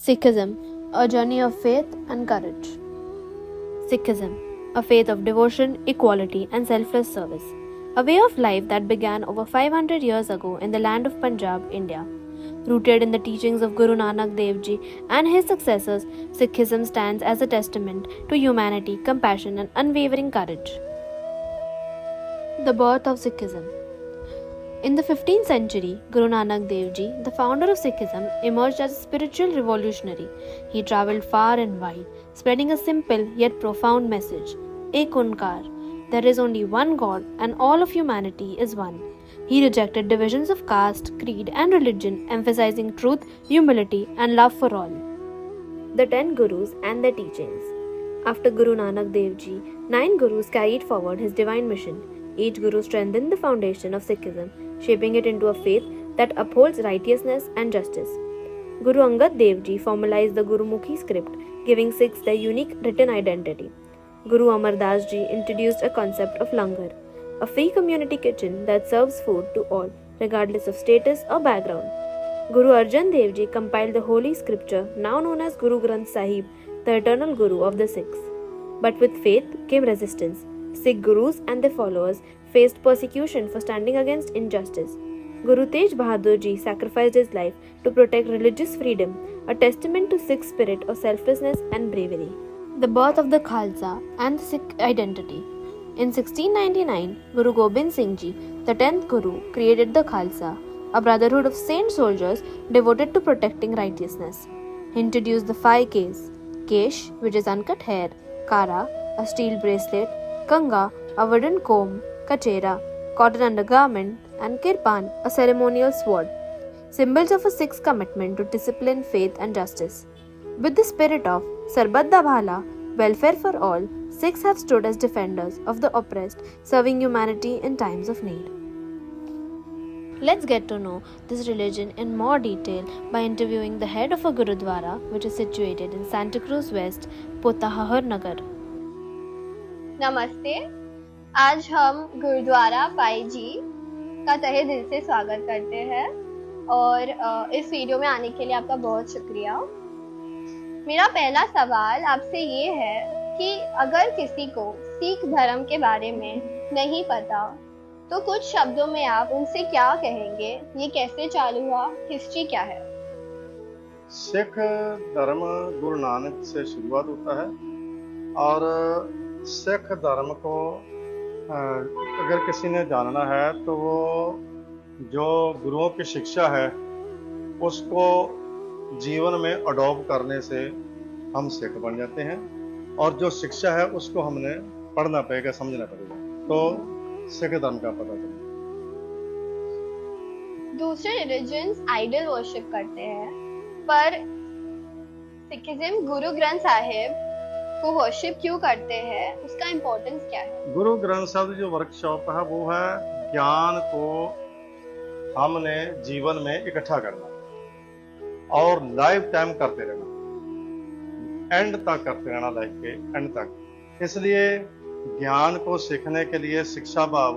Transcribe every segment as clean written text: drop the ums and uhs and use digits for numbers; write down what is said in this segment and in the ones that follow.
Sikhism, a journey of faith and courage. Sikhism, a faith of devotion, equality, and selfless service. A way of life that began over 500 years ago in the land of Punjab, India. Rooted in the teachings of Guru Nanak Dev Ji and his successors, Sikhism stands as a testament to humanity, compassion, and unwavering courage. The birth of Sikhism. In the 15th century, Guru Nanak Dev Ji, the founder of Sikhism, emerged as a spiritual revolutionary. He travelled far and wide, spreading a simple yet profound message: Ek Onkar, there is only one God and all of humanity is one. He rejected divisions of caste, creed, and religion, emphasizing truth, humility, and love for all. The 10 Gurus and their teachings. After Guru Nanak Dev Ji, 9 Gurus carried forward his divine mission. Each Guru strengthened the foundation of Sikhism, shaping it into a faith that upholds righteousness and justice. Guru Angad Dev Ji formalized the Gurumukhi script, giving Sikhs their unique written identity. Guru Amar Das Ji introduced a concept of langar, a free community kitchen that serves food to all, regardless of status or background. Guru Arjan Dev Ji compiled the holy scripture, now known as Guru Granth Sahib, the eternal Guru of the Sikhs. But with faith came resistance. Sikh Gurus and their followers faced persecution for standing against injustice. Guru Tej Bahadur Ji sacrificed his life to protect religious freedom, a testament to Sikh spirit of selflessness and bravery. The birth of the Khalsa and the Sikh identity. In 1699, Guru Gobind Singh Ji, the 10th Guru, created the Khalsa, a brotherhood of saint soldiers devoted to protecting righteousness. He introduced the 5 Ks: Kesh, which is uncut hair; Kara, a steel bracelet; Kanga, a wooden comb; Kachera, cotton undergarment; and Kirpan, a ceremonial sword, symbols of a Sikh's commitment to discipline, faith, and justice. With the spirit of Sarbat da Bhala, welfare for all, Sikhs have stood as defenders of the oppressed, serving humanity in times of need. Let's get to know this religion in more detail by interviewing the head of a Gurudwara, which is situated in Santa Cruz West, Potahahar Nagar. नमस्ते। आज हम गुरुद्वारा पाई जी का तहे दिल से स्वागत करते हैं और इस वीडियो में आने के लिए आपका बहुत शुक्रिया। मेरा पहला सवाल आपसे ये है कि अगर किसी को सिख धर्म के बारे में नहीं पता तो कुछ शब्दों में आप उनसे क्या कहेंगे? ये कैसे चालू हुआ? हिस्ट्री क्या है? सिख धर्म गुरु नानक से शुरुआत होता है और सिख धर्म को अगर किसी ने जानना है तो वो जो गुरुओं की शिक्षा है उसको जीवन में अडॉप्ट करने से हम सिख बन जाते हैं और जो शिक्षा है उसको हमने पढ़ना पड़ेगा, समझना पड़ेगा, तो सिख धर्म का पता चलेगा। दूसरे रिलीजन्स आइडल वर्शिप करते हैं, पर सिखिज्म गुरु ग्रंथ साहिब को वर्शिप क्यों करते हैं? उसका इम्पोर्टेंस क्या है? गुरु ग्रंथ साहिब जो वर्कशॉप है वो है ज्ञान को हमने जीवन में इकट्ठा करना और लाइफ टाइम करते रहना, एंड तक करते रहना, लाइफ के एंड तक। इसलिए ज्ञान को सीखने के लिए शिक्षा भाव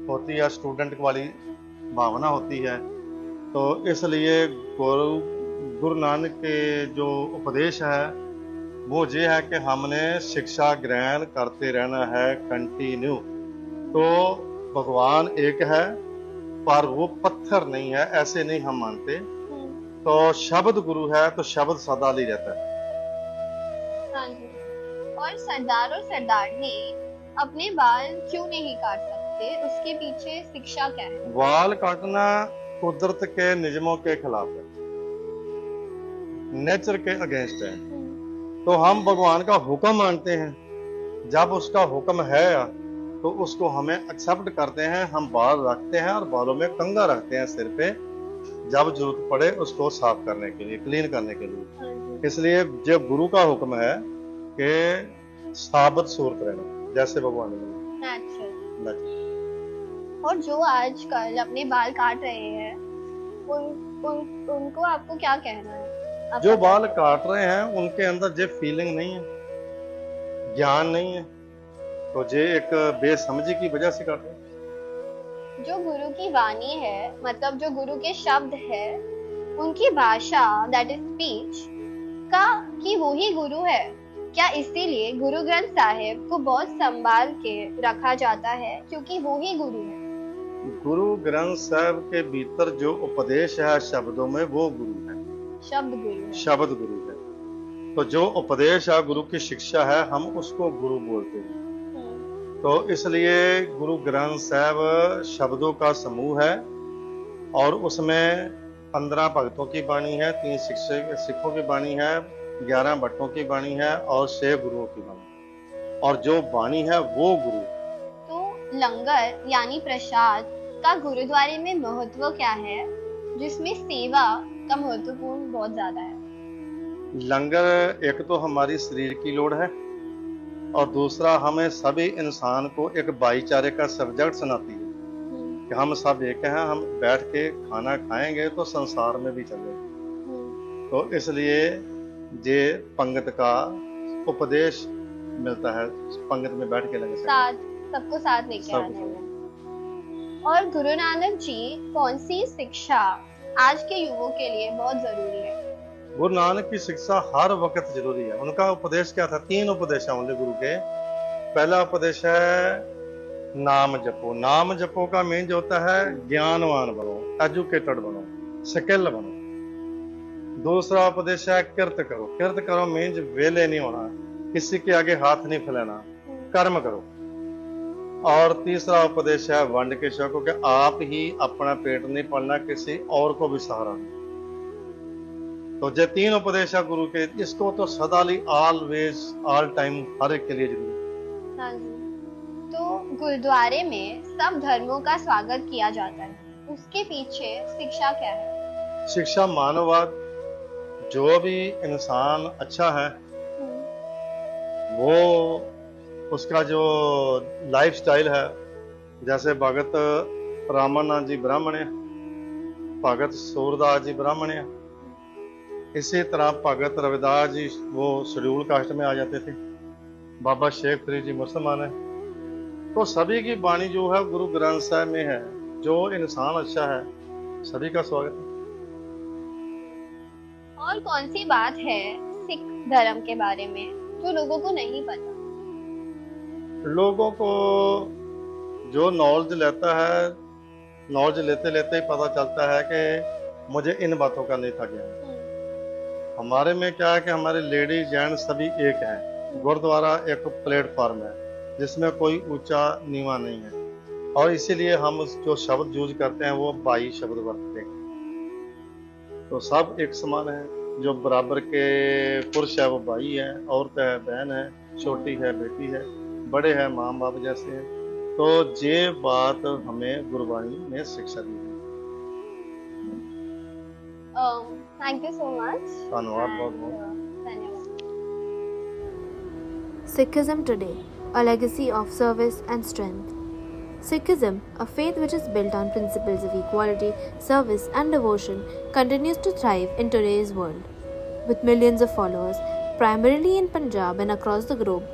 होती है, स्टूडेंट वाली भावना होती है। तो इसलिए गुरु नानक के जो उपदेश है वो ये है कि हमने शिक्षा ग्रहण करते रहना है कंटिन्यू। तो भगवान एक है पर वो पत्थर नहीं है, ऐसे नहीं हम मानते। तो शब्द गुरु है तो शब्द सदा ही रहता है। हाँ जी। और सरदार और सरदारनी अपने बाल क्यों नहीं काट सकते? उसके पीछे शिक्षा क्या है? बाल काटना कुदरत के नियमों के खिलाफ है, नेचर के अगेंस्ट है। तो हम भगवान का हुक्म मानते हैं, जब उसका हुक्म है तो उसको हमें एक्सेप्ट करते हैं। हम बाल रखते हैं और बालों में कंघा रखते हैं सिर पे, जब जरूरत पड़े उसको साफ करने के लिए, क्लीन करने के लिए। इसलिए जब गुरु का हुक्म है कि साबित सूरत रहना, जैसे भगवान ने। और जो आजकल अपने बाल काट रहे हैं उनको आपको क्या कहना है? जो बाल काट रहे हैं उनके अंदर जो फीलिंग नहीं है, ज्ञान नहीं है, तो जे एक बेसमझी की वजह से काट रहे हैं। जो गुरु की वाणी है, मतलब जो गुरु के शब्द है, उनकी भाषा, दैट इज स्पीच, का कि वो ही गुरु है? क्या इसीलिए गुरु ग्रंथ साहिब को बहुत संभाल के रखा जाता है क्योंकि वो ही गुरु है? गुरु ग्रंथ साहब के भीतर जो उपदेश है शब्दों में, वो गुरु है, शब्द गुरु है। शब्द गुरु है। तो जो उपदेश है, गुरु की शिक्षा है, हम उसको गुरु बोलते हैं। तो इसलिए गुरु ग्रंथ साहब शब्दों का समूह है और उसमें 15 भक्तों की बाणी है, 3 सिखों की बाणी है, 11 भट्टों की बाणी है और 6 गुरुओं की बाणी, और जो बाणी है वो गुरु। तो लंगर यानी प्रसाद का गुरुद्वारे में महत्व क्या है, जिसमें सेवा का महत्वपूर्ण बहुत ज्यादा है? लंगर एक तो हमारी शरीर की लोड़ है और दूसरा हमें सभी इंसान को एक भाईचारे का सब्जेक्ट सुनाती है कि हम सब एक हैं, हम बैठ के खाना खाएंगे तो संसार में भी चलेगा। तो इसलिए ये पंगत का उपदेश मिलता है, पंगत में बैठ के लगे साथ, सबको साथ लेके आने में। और गुरु नानक जी कौन सी शिक्षा आज के युवकों के लिए बहुत जरूरी है? गुरु नानक की शिक्षा हर वक्त जरूरी है। उनका उपदेश क्या था? 3 उपदेश है उनके गुरु के। पहला उपदेश है नाम जपो। नाम जपो का मीन जो होता है ज्ञानवान बनो, एजुकेटेड बनो, स्किल बनो। दूसरा उपदेश है किरत करो। किरत करो मीन वेले नहीं होना, किसी के आगे हाथ नहीं फैलाना, कर्म करो। और तीसरा उपदेश है वंड के शौक के, आप ही अपना पेट नहीं पालना, किसी और को भी सहारा नहीं। तो ये 3 उपदेश है गुरु के, इसको तो सदाली ऑलवेज ऑल टाइम हर एक के लिए जरूरी। हाँ जी। तो गुरुद्वारे में सब धर्मों का स्वागत किया जाता है, उसके पीछे शिक्षा क्या है? शिक्षा मानववाद। जो भी इंसान अच्छा है वो उसका जो लाइफ स्टाइल है, जैसे भगत रामानाथ जी ब्राह्मण है, भगत सूरदास जी ब्राह्मण है, इसी तरह भगत रविदास जी वो शेड्यूल कास्ट में आ जाते थे, बाबा शेख फरीद जी मुसलमान है। तो सभी की वाणी जो है गुरु ग्रंथ साहिब में है। जो इंसान अच्छा है सभी का स्वागत है। और कौन सी बात है सिख धर्म के बारे में जो लोगों को नहीं पता? लोगों को जो नॉलेज लेता है, नॉलेज लेते लेते ही पता चलता है कि मुझे इन बातों का नहीं था ज्ञान। हमारे में क्या है कि हमारे लेडीज जेंट्स सभी एक हैं। गुरुद्वारा एक प्लेटफॉर्म है जिसमें कोई ऊंचा नीवा नहीं है, और इसीलिए हम जो शब्द यूज करते हैं वो भाई शब्द बरतते हैं। तो सब एक समान है। जो बराबर के पुरुष है वो भाई है, औरत है बहन है, छोटी है बेटी है, बड़े हैं माँ बाप जैसे हैं। तो ये बात हमें गुरबाणी ने शिक्षा दी है। Thank you so much. धन्यवाद, बहुत बहुत धन्यवाद। Sikhism today, a legacy of service and strength. Sikhism, a faith which is built on principles of equality, service, and devotion, continues to thrive in today's world. With millions of followers, primarily in Punjab and across the globe.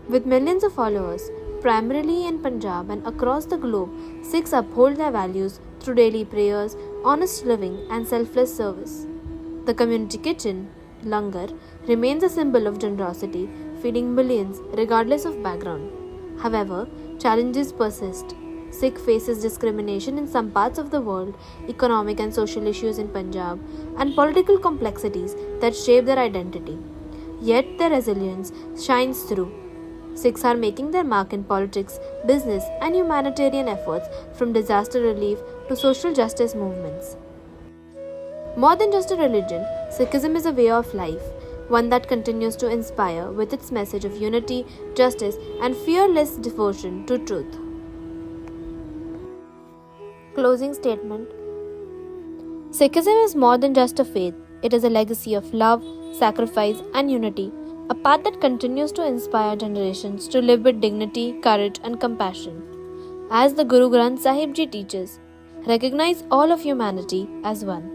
With millions of followers, primarily in Punjab and across the globe, Sikhs uphold their values through daily prayers, honest living, and selfless service. The community kitchen, Langar, remains a symbol of generosity, feeding millions regardless of background. However, challenges persist. Sikh faces discrimination in some parts of the world, economic and social issues in Punjab, and political complexities that shape their identity. Yet their resilience shines through. Sikhs are making their mark in politics, business, and humanitarian efforts, from disaster relief to social justice movements. More than just a religion, Sikhism is a way of life, one that continues to inspire with its message of unity, justice, and fearless devotion to truth. Closing statement. Sikhism is more than just a faith, it is a legacy of love, sacrifice, and unity, a path that continues to inspire generations to live with dignity, courage, and compassion. As the Guru Granth Sahib Ji teaches, recognize all of humanity as one.